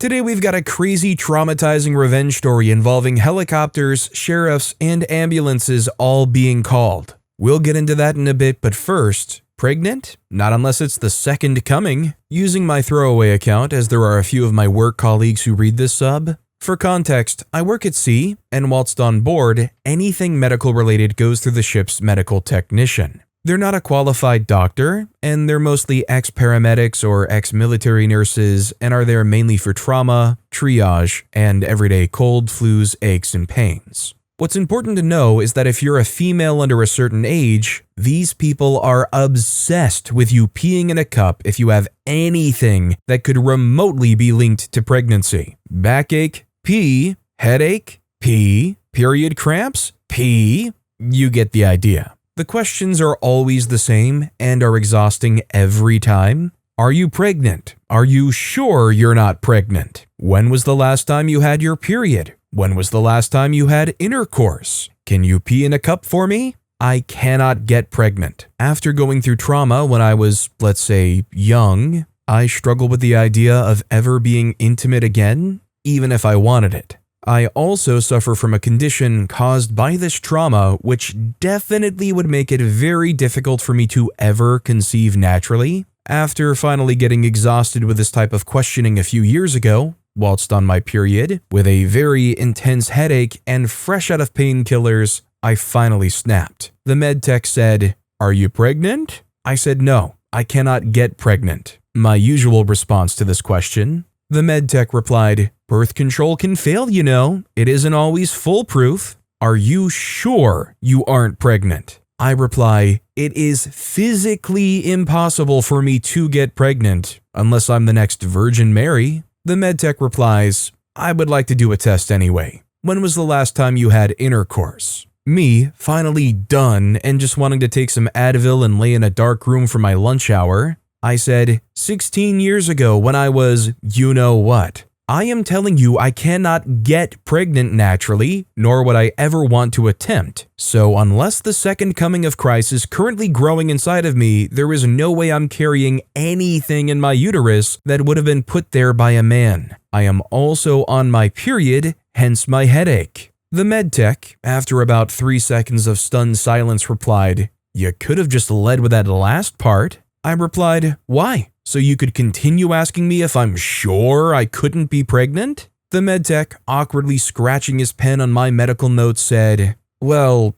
Today we've got a crazy, traumatizing revenge story involving helicopters, sheriffs, and ambulances all being called. We'll get into that in a bit, but first, pregnant? Not unless it's the second coming. Using my throwaway account, as there are a few of my work colleagues who read this sub. For context, I work at sea, and whilst on board, anything medical related goes through the ship's medical technician. They're not a qualified doctor, and they're mostly ex-paramedics or ex-military nurses and are there mainly for trauma, triage, and everyday cold, flus, aches, and pains. What's important to know is that if you're a female under a certain age, these people are obsessed with you peeing in a cup if you have anything that could remotely be linked to pregnancy. Backache, pee. Headache, pee. Period cramps, pee. You get the idea. The questions are always the same and are exhausting every time. Are you pregnant? Are you sure you're not pregnant? When was the last time you had your period? When was the last time you had intercourse? Can you pee in a cup for me? I cannot get pregnant. After going through trauma when I was, let's say, young, I struggle with the idea of ever being intimate again, even if I wanted it. I also suffer from a condition caused by this trauma, which definitely would make it very difficult for me to ever conceive naturally. After finally getting exhausted with this type of questioning a few years ago, whilst on my period, with a very intense headache and fresh out of painkillers, I finally snapped. The med tech said, "Are you pregnant?" I said, "No, I cannot get pregnant." My usual response to this question. The med tech replied, "Birth control can fail, you know. It isn't always foolproof. Are you sure you aren't pregnant?" I reply, "It is physically impossible for me to get pregnant unless I'm the next Virgin Mary." The med tech replies, "I would like to do a test anyway. When was the last time you had intercourse?" Me, finally done and just wanting to take some Advil and lay in a dark room for my lunch hour, I said, 16 years ago when I was you-know-what. I am telling you I cannot get pregnant naturally, nor would I ever want to attempt. So unless the second coming of Christ is currently growing inside of me, there is no way I'm carrying anything in my uterus that would have been put there by a man. I am also on my period, hence my headache. The med tech, after about 3 seconds of stunned silence, replied, "You could have just led with that last part." I replied, "Why? So you could continue asking me if I'm sure I couldn't be pregnant?" The med tech, awkwardly scratching his pen on my medical notes, said, "Well,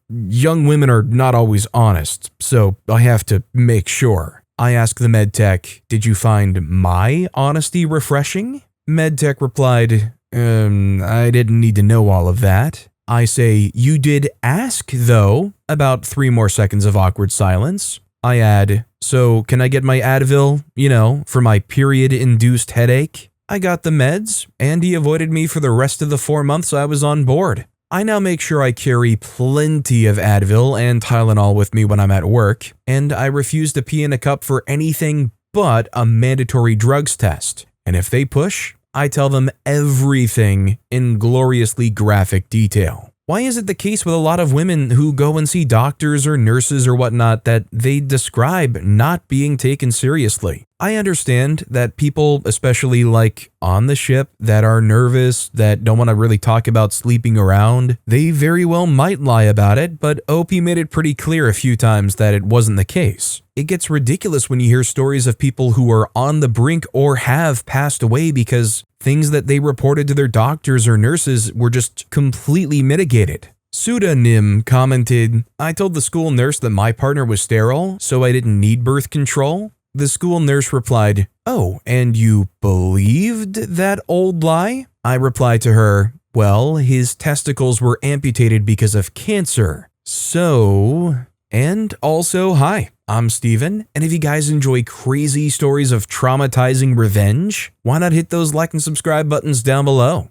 young women are not always honest, so I have to make sure." I asked the med tech, "Did you find my honesty refreshing?" Med tech replied, I didn't need to know all of that." I say, "You did ask, though." About 3 more seconds of awkward silence. I add, "So can I get my Advil, for my period-induced headache?" I got the meds, and he avoided me for the rest of the 4 months I was on board. I now make sure I carry plenty of Advil and Tylenol with me when I'm at work, and I refuse to pee in a cup for anything but a mandatory drugs test. And if they push, I tell them everything in gloriously graphic detail. Why is it the case with a lot of women who go and see doctors or nurses or whatnot that they describe not being taken seriously? I understand that people, especially like on the ship, that are nervous, that don't want to really talk about sleeping around, they very well might lie about it, but OP made it pretty clear a few times that it wasn't the case. It gets ridiculous when you hear stories of people who are on the brink or have passed away because things that they reported to their doctors or nurses were just completely mitigated. Pseudonym commented, "I told the school nurse that my partner was sterile, so I didn't need birth control." The school nurse replied, "Oh, and you believed that old lie?" I replied to her, "Well, his testicles were amputated because of cancer. So..." And also, hi, I'm Steven, and if you guys enjoy crazy stories of traumatizing revenge, why not hit those like and subscribe buttons down below?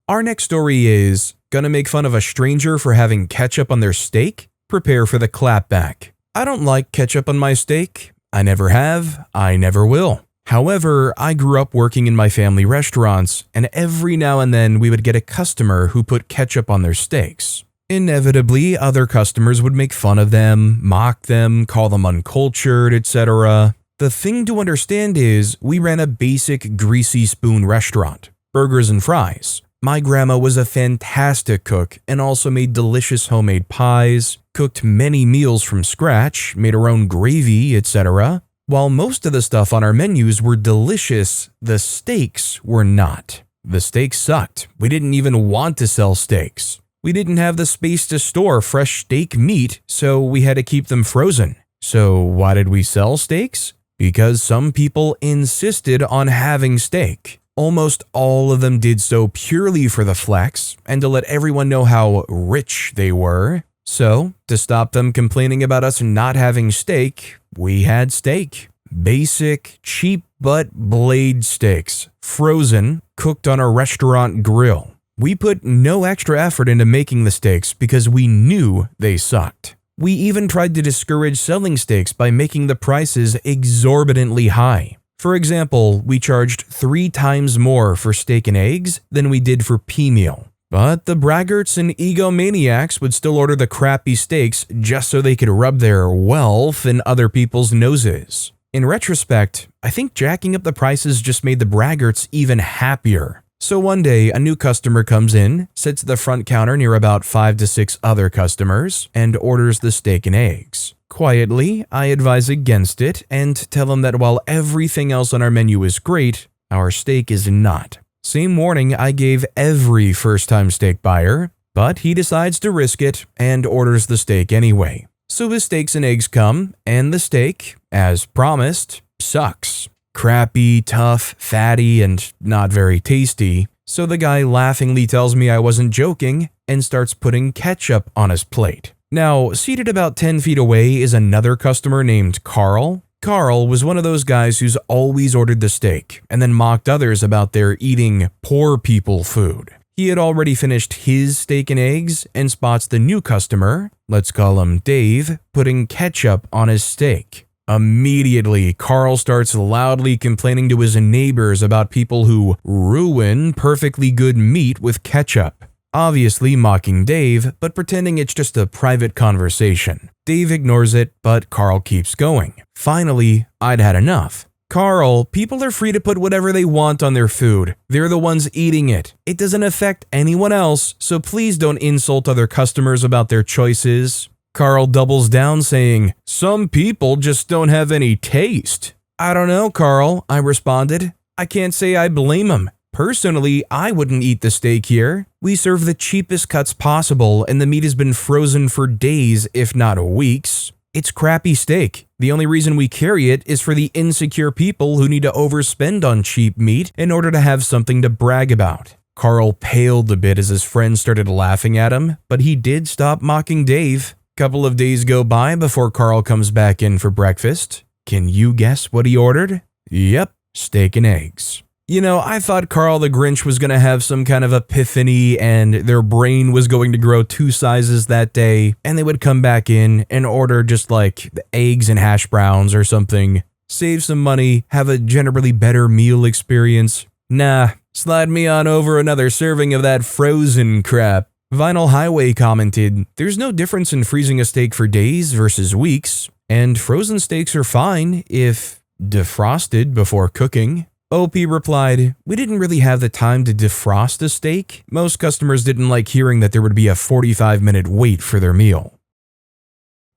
Our next story is, gonna make fun of a stranger for having ketchup on their steak? Prepare for the clapback. I don't like ketchup on my steak. I never have, I never will. However, I grew up working in my family restaurants, and every now and then we would get a customer who put ketchup on their steaks. Inevitably, other customers would make fun of them, mock them, call them uncultured, etc. The thing to understand is, we ran a basic greasy spoon restaurant, burgers and fries. My grandma was a fantastic cook and also made delicious homemade pies, cooked many meals from scratch, made her own gravy, etc. While most of the stuff on our menus were delicious, the steaks were not. The steaks sucked. We didn't even want to sell steaks. We didn't have the space to store fresh steak meat, so we had to keep them frozen. So why did we sell steaks? Because some people insisted on having steak. Almost all of them did so purely for the flex and to let everyone know how rich they were. So, to stop them complaining about us not having steak, we had steak. Basic, cheap butt blade steaks, frozen, cooked on a restaurant grill. We put no extra effort into making the steaks because we knew they sucked. We even tried to discourage selling steaks by making the prices exorbitantly high. For example, we charged 3 times more for steak and eggs than we did for pea meal. But the braggarts and egomaniacs would still order the crappy steaks just so they could rub their wealth in other people's noses. In retrospect, I think jacking up the prices just made the braggarts even happier. So one day, a new customer comes in, sits at the front counter near about 5 to 6 other customers, and orders the steak and eggs. Quietly, I advise against it and tell him that while everything else on our menu is great, our steak is not. Same warning I gave every first-time steak buyer, but he decides to risk it and orders the steak anyway. So his steaks and eggs come, and the steak, as promised, sucks. Crappy, tough, fatty, and not very tasty. So the guy laughingly tells me I wasn't joking and starts putting ketchup on his plate. Now, seated about 10 feet away is another customer named Carl. Carl was one of those guys who's always ordered the steak and then mocked others about their eating poor people food. He had already finished his steak and eggs and spots the new customer, let's call him Dave, putting ketchup on his steak. Immediately, Carl starts loudly complaining to his neighbors about people who ruin perfectly good meat with ketchup. Obviously mocking Dave, but pretending it's just a private conversation. Dave ignores it, but Carl keeps going. Finally, I'd had enough. Carl, people are free to put whatever they want on their food. They're the ones eating it. It doesn't affect anyone else, so please don't insult other customers about their choices. Carl doubles down saying, "Some people just don't have any taste." "I don't know, Carl," I responded. "I can't say I blame him. Personally, I wouldn't eat the steak here. We serve the cheapest cuts possible and the meat has been frozen for days, if not weeks. It's crappy steak. The only reason we carry it is for the insecure people who need to overspend on cheap meat in order to have something to brag about." Carl paled a bit as his friends started laughing at him, but he did stop mocking Dave. Couple of days go by before Carl comes back in for breakfast. Can you guess what he ordered? Yep, steak and eggs. You know, I thought Carl the Grinch was going to have some kind of epiphany and their brain was going to grow 2 sizes that day and they would come back in and order just like the eggs and hash browns or something. Save some money, have a generally better meal experience. Nah, slide me on over another serving of that frozen crap. Vinyl Highway commented, "There's no difference in freezing a steak for days versus weeks, and frozen steaks are fine if defrosted before cooking." OP replied, "We didn't really have the time to defrost a steak. Most customers didn't like hearing that there would be a 45-minute wait for their meal."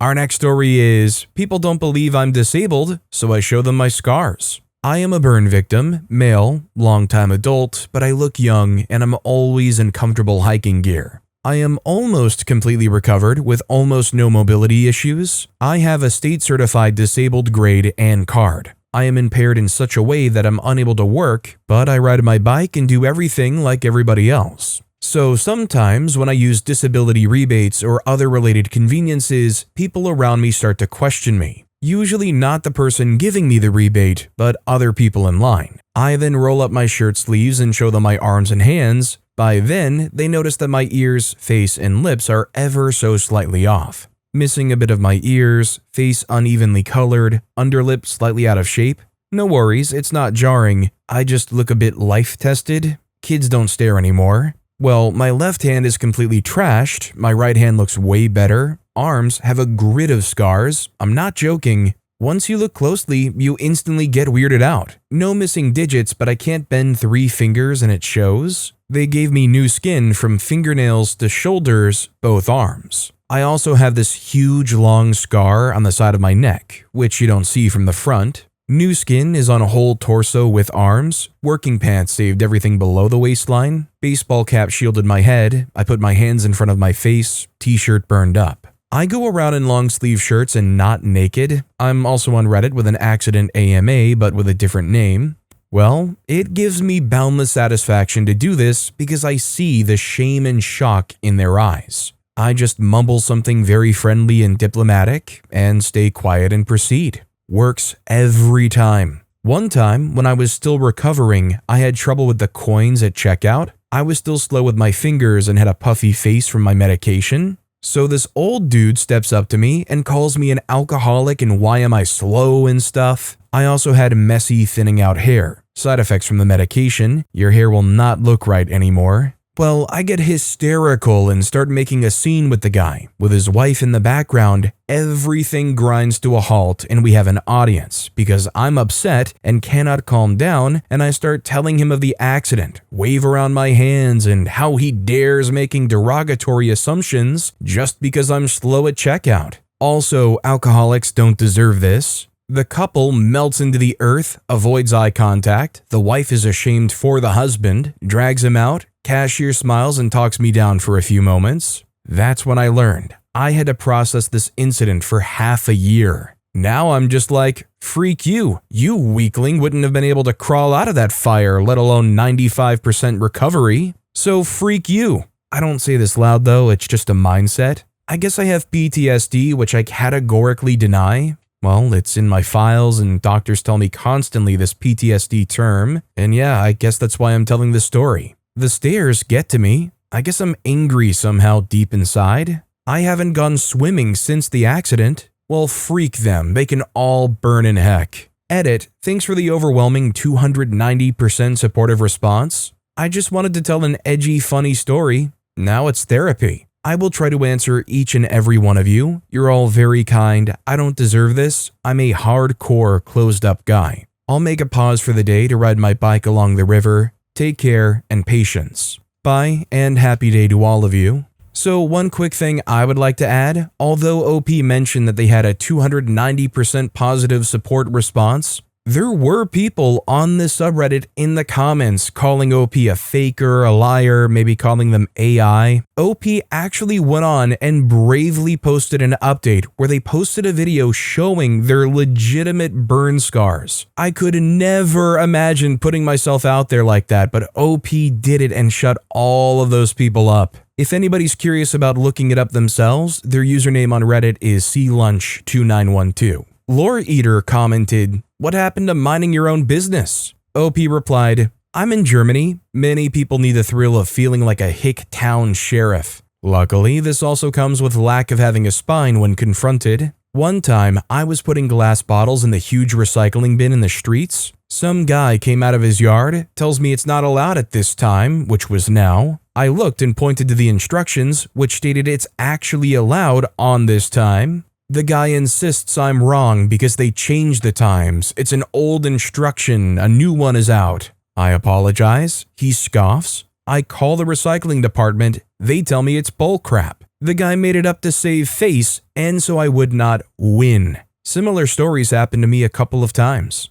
Our next story is, people don't believe I'm disabled, so I show them my scars. I am a burn victim, male, long-time adult, but I look young and I'm always in comfortable hiking gear. I am almost completely recovered with almost no mobility issues. I have a state-certified disabled grade and card. I am impaired in such a way that I'm unable to work, but I ride my bike and do everything like everybody else. So sometimes when I use disability rebates or other related conveniences, people around me start to question me. Usually not the person giving me the rebate, but other people in line. I then roll up my shirt sleeves and show them my arms and hands. By then, they notice that my ears, face, and lips are ever so slightly off. Missing a bit of my ears, face unevenly colored, underlip slightly out of shape. No worries, it's not jarring. I just look a bit life-tested. Kids don't stare anymore. Well, my left hand is completely trashed. My right hand looks way better. Arms have a grid of scars. I'm not joking. Once you look closely, you instantly get weirded out. No missing digits, but I can't bend 3 fingers and it shows. They gave me new skin from fingernails to shoulders, both arms. I also have this huge long scar on the side of my neck, which you don't see from the front. New skin is on a whole torso with arms. Working pants saved everything below the waistline. Baseball cap shielded my head. I put my hands in front of my face. T-shirt burned up. I go around in long sleeve shirts and not naked. I'm also on Reddit with an accident AMA but with a different name. Well, it gives me boundless satisfaction to do this because I see the shame and shock in their eyes. I just mumble something very friendly and diplomatic and stay quiet and proceed. Works every time. One time, when I was still recovering, I had trouble with the coins at checkout. I was still slow with my fingers and had a puffy face from my medication. So this old dude steps up to me and calls me an alcoholic and why am I slow and stuff. I also had messy thinning out hair. Side effects from the medication, your hair will not look right anymore. Well, I get hysterical and start making a scene with the guy. With his wife in the background, everything grinds to a halt and we have an audience because I'm upset and cannot calm down, and I start telling him of the accident, wave around my hands, and how he dares making derogatory assumptions just because I'm slow at checkout. Also, alcoholics don't deserve this. The couple melts into the earth, avoids eye contact, the wife is ashamed for the husband, drags him out, cashier smiles and talks me down for a few moments. That's when I learned I had to process this incident for half a year. Now I'm just like, freak you. You weakling wouldn't have been able to crawl out of that fire, let alone 95% recovery. So freak you. I don't say this loud though, it's just a mindset. I guess I have PTSD, which I categorically deny. Well, it's in my files and doctors tell me constantly this PTSD term. And yeah, I guess that's why I'm telling this story. The stares get to me. I guess I'm angry somehow deep inside. I haven't gone swimming since the accident. Well, freak them. They can all burn in heck. Edit, thanks for the overwhelming 290% supportive response. I just wanted to tell an edgy, funny story. Now it's therapy. I will try to answer each and every one of you. You're all very kind. I don't deserve this. I'm a hardcore, closed-up guy. I'll make a pause for the day to ride my bike along the river. Take care and patience. Bye and happy day to all of you. So one quick thing I would like to add, although OP mentioned that they had a 290% positive support response, there were people on this subreddit in the comments calling OP a faker, a liar, maybe calling them AI. OP actually went on and bravely posted an update where they posted a video showing their legitimate burn scars. I could never imagine putting myself out there like that, but OP did it and shut all of those people up. If anybody's curious about looking it up themselves, their username on Reddit is clunch2912. Lore Eater commented, "What happened to minding your own business?" OP replied, "I'm in Germany. Many people need the thrill of feeling like a hick town sheriff. Luckily, this also comes with lack of having a spine when confronted. One time, I was putting glass bottles in the huge recycling bin in the streets. Some guy came out of his yard, tells me it's not allowed at this time, which was now. I looked and pointed to the instructions, which stated it's actually allowed on this time. The guy insists I'm wrong because they changed the times. It's an old instruction, a new one is out. I apologize. He scoffs. I call the recycling department. They tell me it's bullcrap. The guy made it up to save face and so I would not win. Similar stories happened to me a couple of times."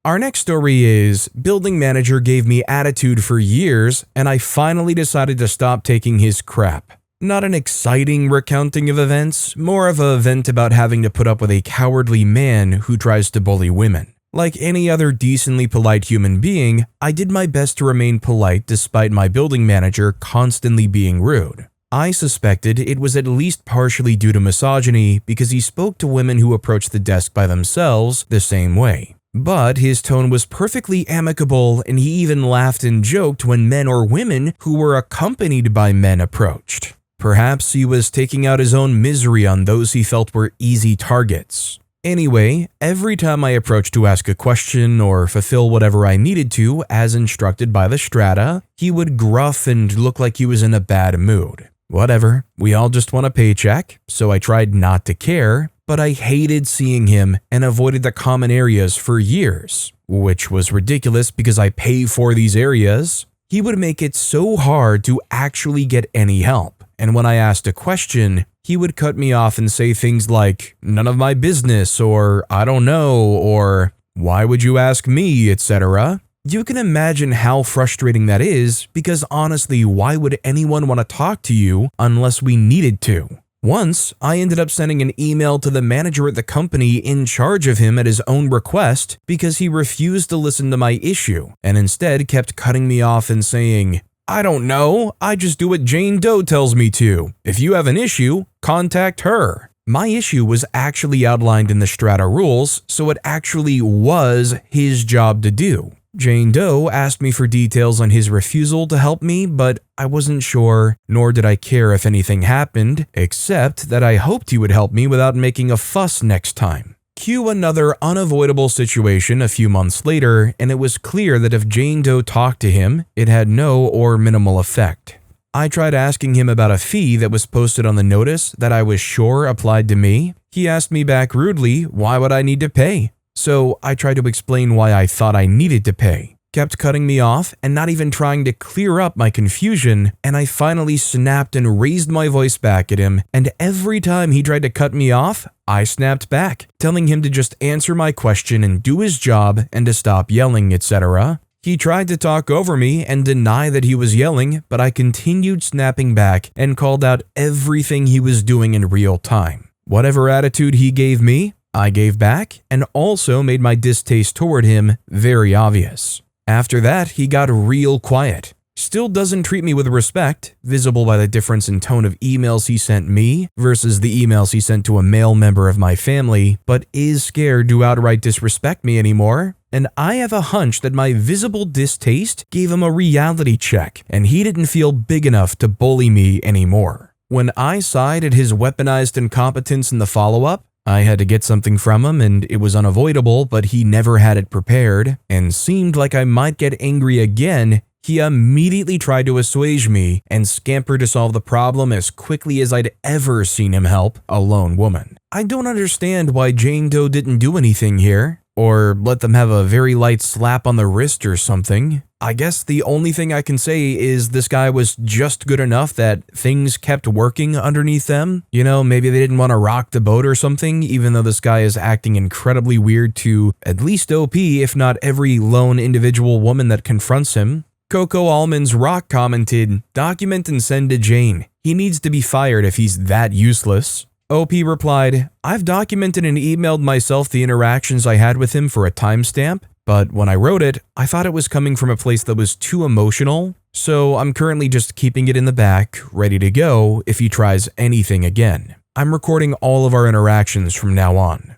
Our next story is, building manager gave me attitude for years and I finally decided to stop taking his crap. Not an exciting recounting of events, more of a vent about having to put up with a cowardly man who tries to bully women. Like any other decently polite human being, I did my best to remain polite despite my building manager constantly being rude. I suspected it was at least partially due to misogyny because he spoke to women who approached the desk by themselves the same way. But his tone was perfectly amicable and he even laughed and joked when men or women who were accompanied by men approached. Perhaps he was taking out his own misery on those he felt were easy targets. Anyway, every time I approached to ask a question or fulfill whatever I needed to as instructed by the strata, he would gruff and look like he was in a bad mood. Whatever, we all just want a paycheck, so I tried not to care. but I hated seeing him and avoided the common areas for years, which was ridiculous because I pay for these areas. He would make it so hard to actually get any help, and when I asked a question, he would cut me off and say things like, "None of my business," or "I don't know," or "Why would you ask me," etc. You can imagine how frustrating that is because honestly, why would anyone want to talk to you unless we needed to? Once, I ended up sending an email to the manager at the company in charge of him at his own request because he refused to listen to my issue and instead kept cutting me off and saying, "I don't know, I just do what Jane Doe tells me to. If you have an issue, contact her." My issue was actually outlined in the Strata rules, so it actually was his job to do. Jane Doe asked me for details on his refusal to help me, but I wasn't sure, nor did I care if anything happened, except that I hoped he would help me without making a fuss next time. Cue another unavoidable situation a few months later, and it was clear that if Jane Doe talked to him, it had no or minimal effect. I tried asking him about a fee that was posted on the notice that I was sure applied to me. He asked me back rudely, why would I need to pay? So I tried to explain why I thought I needed to pay, kept cutting me off and not even trying to clear up my confusion, and I finally snapped and raised my voice back at him, and every time he tried to cut me off, I snapped back, telling him to just answer my question and do his job and to stop yelling, etc. He tried to talk over me and deny that he was yelling, but I continued snapping back and called out everything he was doing in real time. Whatever attitude he gave me, I gave back and also made my distaste toward him very obvious. After that, he got real quiet. Still doesn't treat me with respect, visible by the difference in tone of emails he sent me versus the emails he sent to a male member of my family, but is scared to outright disrespect me anymore. And I have a hunch that my visible distaste gave him a reality check, and he didn't feel big enough to bully me anymore. When I sighed at his weaponized incompetence in the follow-up, I had to get something from him and it was unavoidable, but he never had it prepared and seemed like I might get angry again. He immediately tried to assuage me and scampered to solve the problem as quickly as I'd ever seen him help a lone woman. I don't understand why Jane Doe didn't do anything here, or let them have a very light slap on the wrist or something. I guess the only thing I can say is this guy was just good enough that things kept working underneath them. You know, maybe they didn't want to rock the boat or something, even though this guy is acting incredibly weird to at least OP, if not every lone individual woman that confronts him. Coco Almonds Rock commented, "Document and send to Jane. He needs to be fired if he's that useless." OP replied, "I've documented and emailed myself the interactions I had with him for a timestamp, but when I wrote it, I thought it was coming from a place that was too emotional, so I'm currently just keeping it in the back, ready to go if he tries anything again. I'm recording all of our interactions from now on."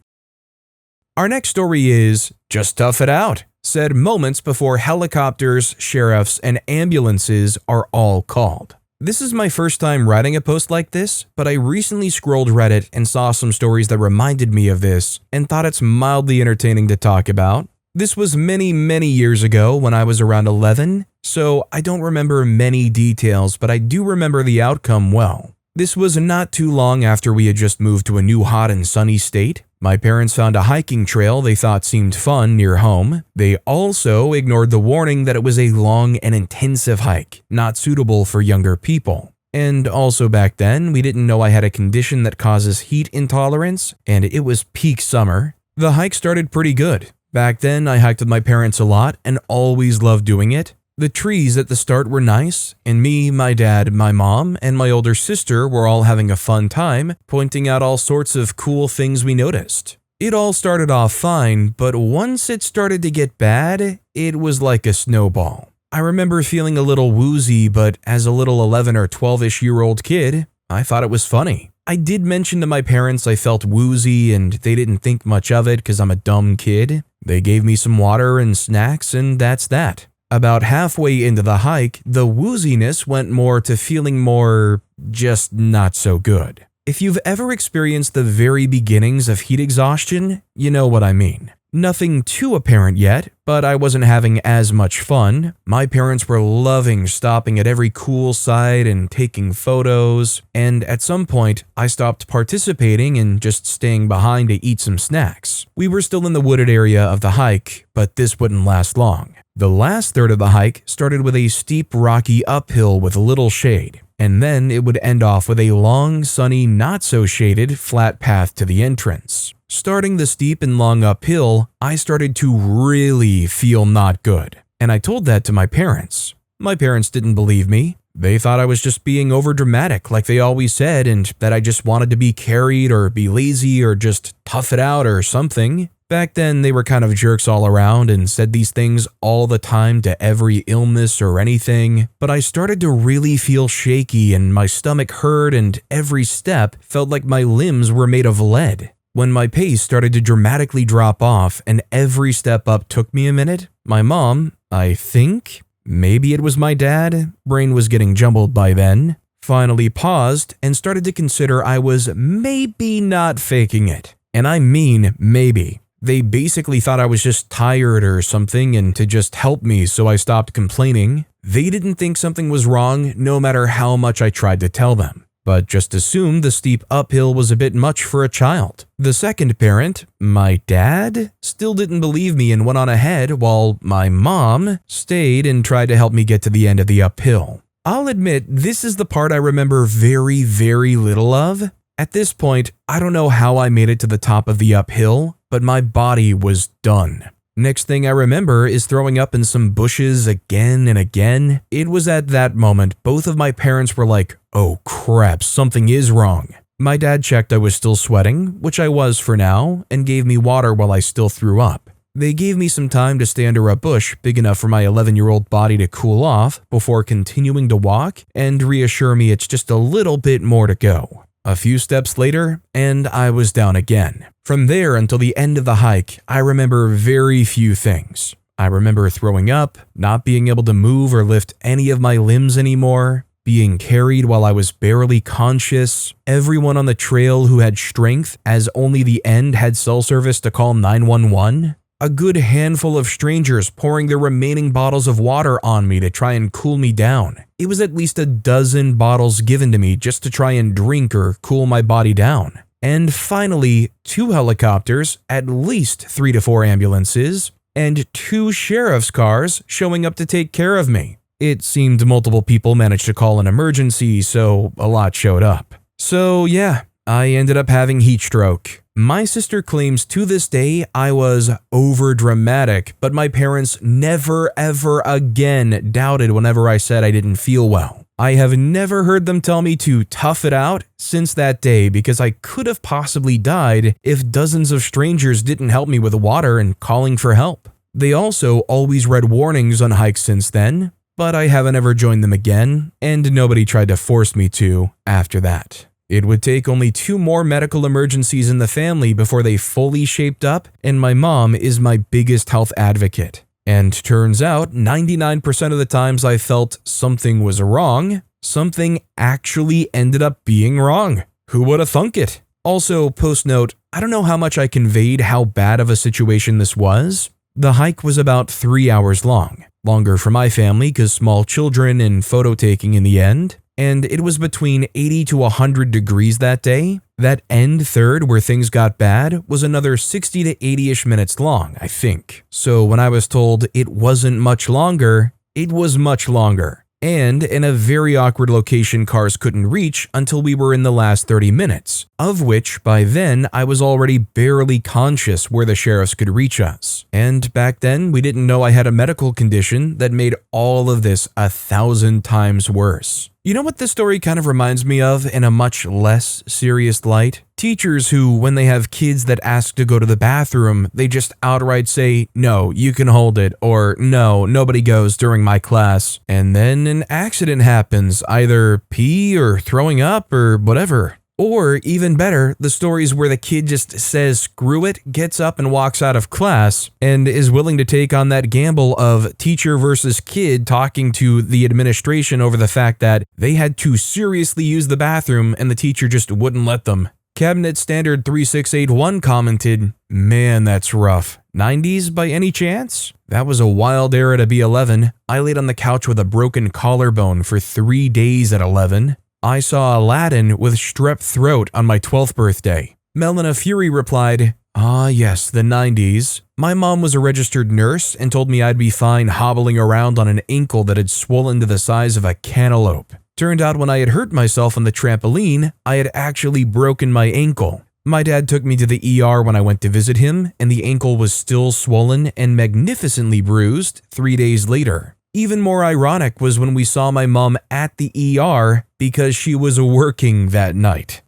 Our next story is, "Just tough it out," said moments before helicopters, sheriffs, and ambulances are all called. This is my first time writing a post like this, but I recently scrolled Reddit and saw some stories that reminded me of this and thought it's mildly entertaining to talk about. This was many years ago when I was around 11, so I don't remember many details, but I do remember the outcome well. This was not too long after we had just moved to a new hot and sunny state. My parents found a hiking trail they thought seemed fun near home. They also ignored the warning that it was a long and intensive hike, not suitable for younger people. And also back then, we didn't know I had a condition that causes heat intolerance, and it was peak summer. The hike started pretty good. Back then, I hiked with my parents a lot and always loved doing it. The trees at the start were nice, and me, my dad, my mom, and my older sister were all having a fun time, pointing out all sorts of cool things we noticed. It all started off fine, but once it started to get bad, it was like a snowball. I remember feeling a little woozy, but as a little 11 or 12-ish-year-old kid, I thought it was funny. I did mention to my parents I felt woozy, and they didn't think much of it because I'm a dumb kid. They gave me some water and snacks, and that's that. About halfway into the hike, the wooziness went more to feeling more just not so good. If you've ever experienced the very beginnings of heat exhaustion, you know what I mean. Nothing too apparent yet, but I wasn't having as much fun. My parents were loving stopping at every cool site and taking photos, and at some point, I stopped participating and just staying behind to eat some snacks. We were still in the wooded area of the hike, but this wouldn't last long. The last third of the hike started with a steep, rocky uphill with little shade, and then it would end off with a long, sunny, not-so-shaded, flat path to the entrance. Starting the steep and long uphill, I started to really feel not good, and I told that to my parents. My parents didn't believe me. They thought I was just being overdramatic like they always said, and that I just wanted to be carried or be lazy or just tough it out or something. Back then, they were kind of jerks all around and said these things all the time to every illness or anything, but I started to really feel shaky and my stomach hurt and every step felt like my limbs were made of lead. When my pace started to dramatically drop off and every step up took me a minute, my mom, I think, maybe it was my dad, brain was getting jumbled by then, finally paused and started to consider I was maybe not faking it. And I mean maybe. They basically thought I was just tired or something and to just help me, so I stopped complaining. They didn't think something was wrong no matter how much I tried to tell them, but just assumed the steep uphill was a bit much for a child. The second parent, my dad, still didn't believe me and went on ahead while my mom stayed and tried to help me get to the end of the uphill. I'll admit this is the part I remember very, very little of. At this point, I don't know how I made it to the top of the uphill, but my body was done. Next thing I remember is throwing up in some bushes again and again. It was at that moment both of my parents were like, "Oh crap, something is wrong." My dad checked I was still sweating, which I was for now, and gave me water while I still threw up. They gave me some time to stay under a bush big enough for my 11-year-old body to cool off before continuing to walk and reassure me it's just a little bit more to go. A few steps later, and I was down again. From there until the end of the hike, I remember very few things. I remember throwing up, not being able to move or lift any of my limbs anymore, being carried while I was barely conscious, everyone on the trail who had strength as only the end had cell service to call 911, a good handful of strangers pouring their remaining bottles of water on me to try and cool me down. It was at least a dozen bottles given to me just to try and drink or cool my body down. And finally, 2 helicopters, at least 3 to 4 ambulances, and 2 sheriff's cars showing up to take care of me. It seemed multiple people managed to call an emergency, so a lot showed up. So yeah, I ended up having heat stroke. My sister claims to this day I was overdramatic, but my parents never ever again doubted whenever I said I didn't feel well. I have never heard them tell me to tough it out since that day because I could have possibly died if dozens of strangers didn't help me with water and calling for help. They also always read warnings on hikes since then, but I haven't ever joined them again, and nobody tried to force me to after that. It would take only 2 more medical emergencies in the family before they fully shaped up, and my mom is my biggest health advocate. And turns out, 99% of the times I felt something was wrong, something actually ended up being wrong. Who would have thunk it? Also, post note, I don't know how much I conveyed how bad of a situation this was. The hike was about 3 hours long. Longer for my family because small children and photo taking in the end. And it was between 80 to 100 degrees that day. That end third where things got bad was another 60 to 80-ish minutes long, I think. So when I was told it wasn't much longer, it was much longer. And in a very awkward location cars couldn't reach until we were in the last 30 minutes, of which by then I was already barely conscious where the sheriffs could reach us. And back then we didn't know I had a medical condition that made all of this 1,000 times worse. You know what this story kind of reminds me of in a much less serious light? Teachers who, when they have kids that ask to go to the bathroom, they just outright say, "No, you can hold it," or "No, nobody goes during my class." And then an accident happens, either pee or throwing up or whatever. Or even better, the stories where the kid just says screw it, gets up and walks out of class, and is willing to take on that gamble of teacher versus kid talking to the administration over the fact that they had to seriously use the bathroom and the teacher just wouldn't let them. Cabinet Standard 3681 commented, "Man, that's rough. 90s by any chance? That was a wild era to be 11. I laid on the couch with a broken collarbone for 3 days at 11. I saw Aladdin with strep throat on my 12th birthday. Melina Fury replied, "Ah yes, the 90s. My mom was a registered nurse and told me I'd be fine hobbling around on an ankle that had swollen to the size of a cantaloupe. Turned out when I had hurt myself on the trampoline, I had actually broken my ankle. My dad took me to the ER when I went to visit him, and the ankle was still swollen and magnificently bruised 3 days later. Even more ironic was when we saw my mom at the ER because she was working that night."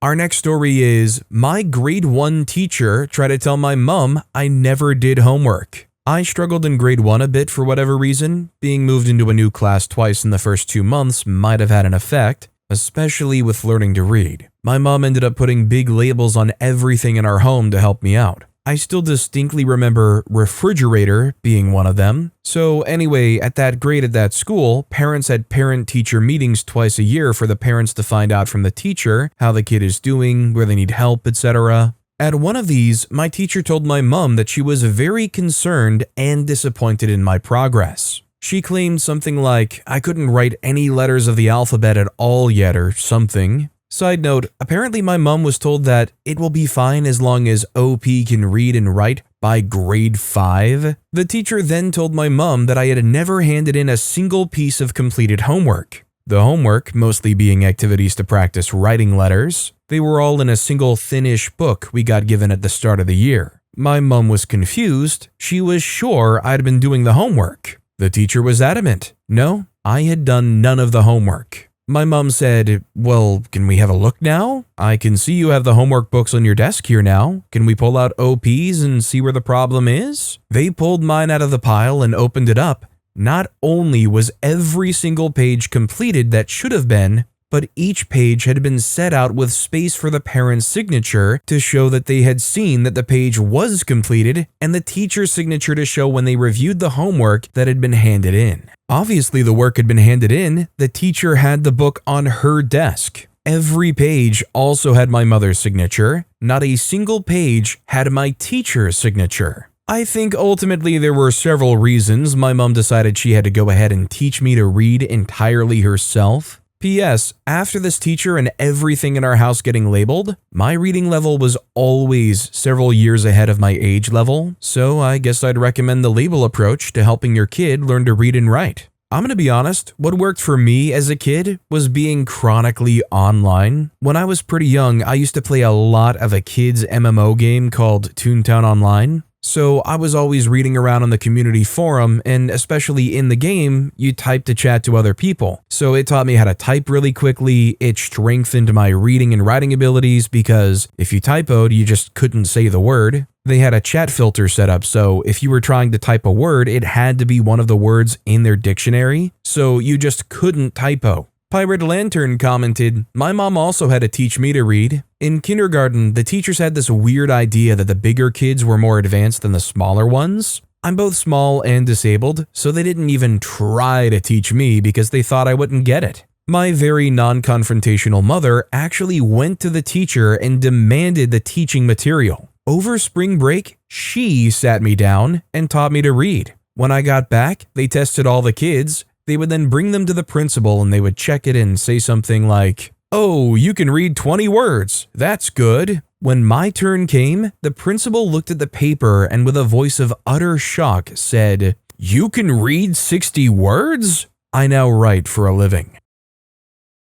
Our next story is, my grade 1 teacher tried to tell my mom I never did homework. I struggled in grade 1 a bit for whatever reason. Being moved into a new class twice in the first 2 months might have had an effect, especially with learning to read. My mom ended up putting big labels on everything in our home to help me out. I still distinctly remember refrigerator being one of them. So anyway, at that grade at that school, parents had parent-teacher meetings twice a year for the parents to find out from the teacher how the kid is doing, where they need help, etc. At one of these, my teacher told my mom that she was very concerned and disappointed in my progress. She claimed something like, I couldn't write any letters of the alphabet at all yet or something. Side note, apparently my mom was told that it will be fine as long as OP can read and write by grade 5. The teacher then told my mom that I had never handed in a single piece of completed homework. The homework mostly being activities to practice writing letters. They were all in a single thinnish book we got given at the start of the year. My mom was confused. She was sure I'd been doing the homework. The teacher was adamant. No, I had done none of the homework. My mom said, "Well, can we have a look now? I can see you have the homework books on your desk here now. Can we pull out OPs and see where the problem is?" They pulled mine out of the pile and opened it up. Not only was every single page completed that should have been, but each page had been set out with space for the parent's signature to show that they had seen that the page was completed, and the teacher's signature to show when they reviewed the homework that had been handed in. Obviously, the work had been handed in. The teacher had the book on her desk. Every page also had my mother's signature. Not a single page had my teacher's signature. I think ultimately there were several reasons my mom decided she had to go ahead and teach me to read entirely herself. P.S. After this teacher and everything in our house getting labeled, my reading level was always several years ahead of my age level, so I guess I'd recommend the label approach to helping your kid learn to read and write. I'm gonna be honest, what worked for me as a kid was being chronically online. When I was pretty young, I used to play a lot of a kid's MMO game called Toontown Online. So I was always reading around on the community forum, and especially in the game, you type to chat to other people. So it taught me how to type really quickly. It strengthened my reading and writing abilities because if you typoed, you just couldn't say the word. They had a chat filter set up, so if you were trying to type a word, it had to be one of the words in their dictionary, so you just couldn't typo. Pirate Lantern commented, "My mom also had to teach me to read. In kindergarten, the teachers had this weird idea that the bigger kids were more advanced than the smaller ones. I'm both small and disabled, so they didn't even try to teach me because they thought I wouldn't get it. My very non-confrontational mother actually went to the teacher and demanded the teaching material. Over spring break, she sat me down and taught me to read. When I got back, they tested all the kids. They would then bring them to the principal and they would check it and say something like, 'Oh, you can read 20 words. That's good.' When my turn came, the principal looked at the paper and with a voice of utter shock said, 'You can read 60 words? I now write for a living.'"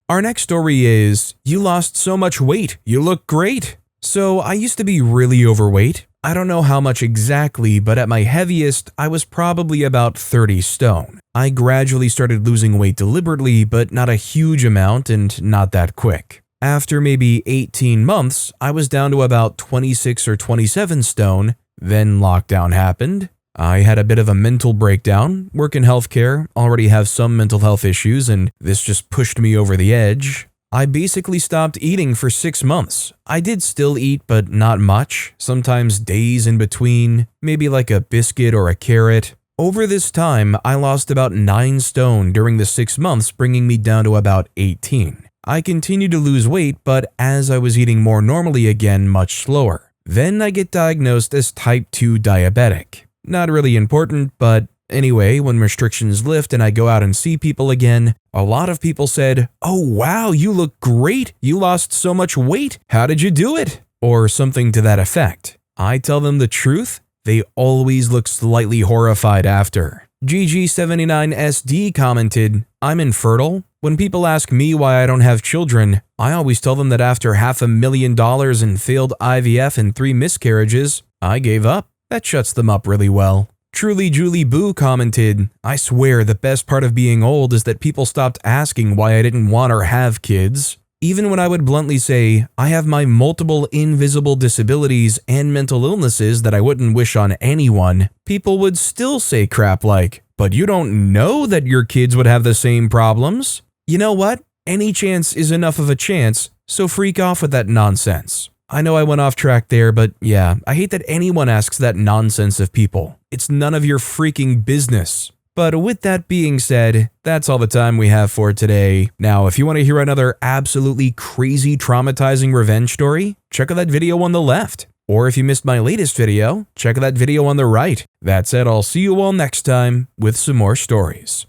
Our next story is, "You lost so much weight. You look great." So I used to be really overweight. I don't know how much exactly, but at my heaviest, I was probably about 30 stone. I gradually started losing weight deliberately, but not a huge amount and not that quick. After maybe 18 months, I was down to about 26 or 27 stone. Then lockdown happened. I had a bit of a mental breakdown, work in healthcare, already have some mental health issues, and this just pushed me over the edge. I basically stopped eating for 6 months. I did still eat, but not much, sometimes days in between, maybe like a biscuit or a carrot. Over this time, I lost about 9 stone during the 6 months, bringing me down to about 18. I continued to lose weight, but as I was eating more normally again, much slower. Then I get diagnosed as type 2 diabetic. Not really important, but anyway, when restrictions lift and I go out and see people again, a lot of people said, "Oh wow, you look great, you lost so much weight, how did you do it?" Or something to that effect. I tell them the truth, they always look slightly horrified after. GG79SD commented, "I'm infertile. When people ask me why I don't have children, I always tell them that after $500,000 in failed IVF and 3 miscarriages, I gave up. That shuts them up really well." Truly Julie Boo commented, "I swear the best part of being old is that people stopped asking why I didn't want or have kids. Even when I would bluntly say, I have my multiple invisible disabilities and mental illnesses that I wouldn't wish on anyone, people would still say crap like, 'But you don't know that your kids would have the same problems.' You know what? Any chance is enough of a chance, so freak off with that nonsense." I know I went off track there, but yeah, I hate that anyone asks that nonsense of people. It's none of your freaking business. But with that being said, that's all the time we have for today. Now, if you want to hear another absolutely crazy traumatizing revenge story, check out that video on the left. Or if you missed my latest video, check out that video on the right. That said, I'll see you all next time with some more stories.